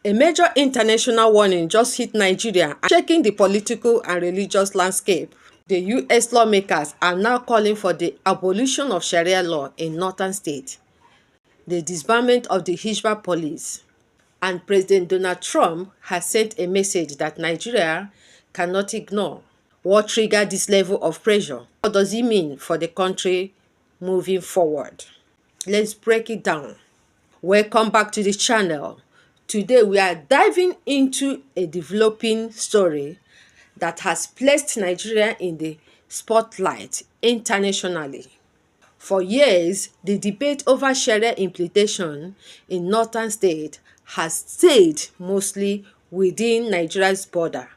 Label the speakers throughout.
Speaker 1: A major international warning just hit Nigeria, shaking the political and religious landscape. The U.S. lawmakers are now calling for the abolition of Sharia law in northern states, the disbandment of the Hisbah police, and President Donald Trump has sent a message that Nigeria cannot ignore. What triggered this level of pressure? What does it mean for the country moving forward? Let's break it down. Welcome back to the channel. Today we are diving into a developing story that has placed Nigeria in the spotlight internationally. For years, the debate over Sharia implementation in northern states has stayed mostly within Nigeria's border.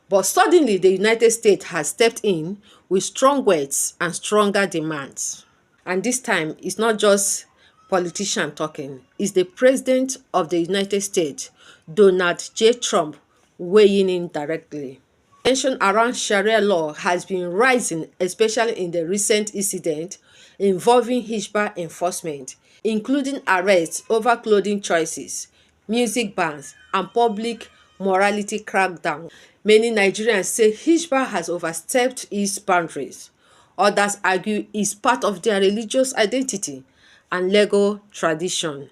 Speaker 1: But suddenly, the United States has stepped in with strong words and stronger demands. And this time, it's not just politician talking, it's the President of the United States, Donald J. Trump, weighing in directly. Tension around Sharia law has been rising, especially in the recent incident involving Hisbah enforcement, including arrests over clothing choices, music bans, and public morality crackdown. Many Nigerians say Hisbah has overstepped its boundaries. Others argue it's part of their religious identity and legal tradition.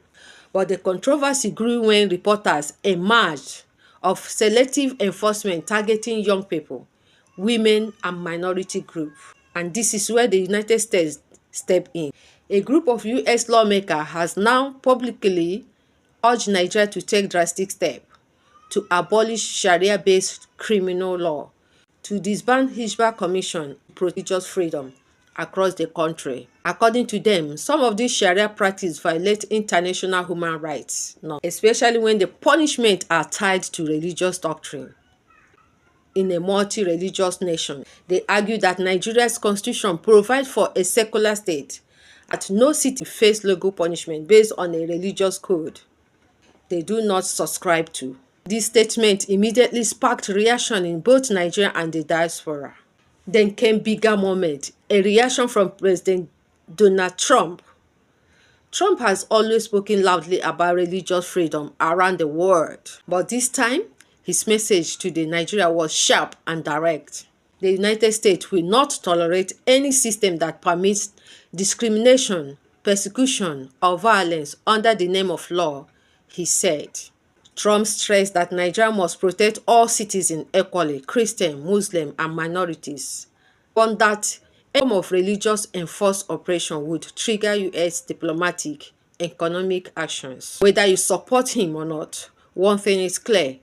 Speaker 1: But the controversy grew when reporters emerged of selective enforcement targeting young people, women, and minority groups. And this is where the United States stepped in. A group of U.S. lawmakers has now publicly urged Nigeria to take drastic steps to abolish Sharia-based criminal law, to disband Hisbah Commission for religious freedom across the country. According to them, some of these Sharia practices violate international human rights, especially when the punishments are tied to religious doctrine. In a multi-religious nation, they argue that Nigeria's constitution provides for a secular state, that no citizen face legal punishment based on a religious code they do not subscribe to. This statement immediately sparked reaction in both Nigeria and the diaspora. Then came bigger moment, a reaction from President Donald Trump. Trump has always spoken loudly about religious freedom around the world, but this time, his message to the Nigeria was sharp and direct. The United States will not tolerate any system that permits discrimination, persecution, or violence under the name of law, he said. Trump stressed that Nigeria must protect all citizens equally, Christian, Muslim, and minorities. On that, any form of religious enforced oppression would trigger U.S. diplomatic, economic actions. Whether you support him or not, one thing is clear.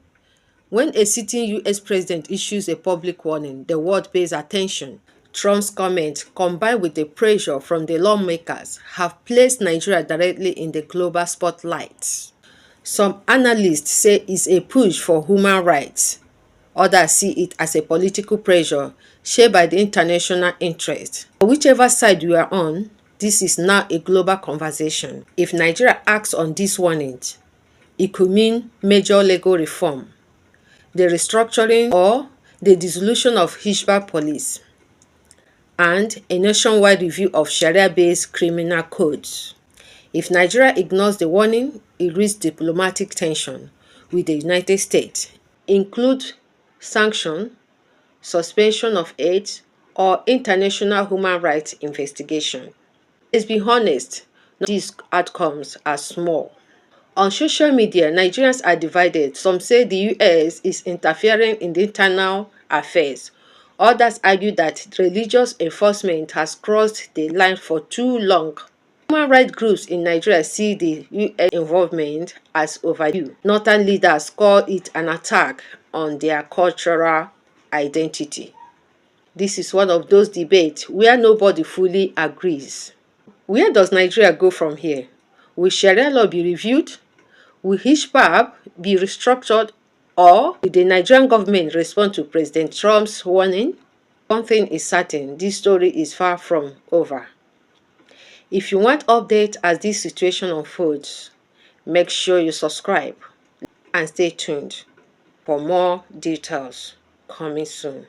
Speaker 1: When a sitting U.S. president issues a public warning, the world pays attention. Trump's comments, combined with the pressure from the lawmakers, have placed Nigeria directly in the global spotlight. Some analysts say it's a push for human rights. Others see it as a political pressure shared by the international interest. Whichever side you are on, this is now a global conversation. If Nigeria acts on this warning, it could mean major legal reform, the restructuring or the dissolution of Hisbah police, and a nationwide review of Sharia-based criminal codes. If Nigeria ignores the warning, it risks diplomatic tension with the United States, include sanction, suspension of aid, or international human rights investigation. Let's be honest, these outcomes are small. On social media, Nigerians are divided. Some say the US is interfering in the internal affairs. Others argue that religious enforcement has crossed the line for too long. Human rights groups in Nigeria see the US involvement as overdue. Northern leaders call it an attack on their cultural identity. This is one of those debates where nobody fully agrees. Where does Nigeria go from here? Will Sharia law be reviewed? Will Hisbah be restructured? Or will the Nigerian government respond to President Trump's warning? One thing is certain, this story is far from over. If you want updates as this situation unfolds, make sure you subscribe and stay tuned for more details coming soon.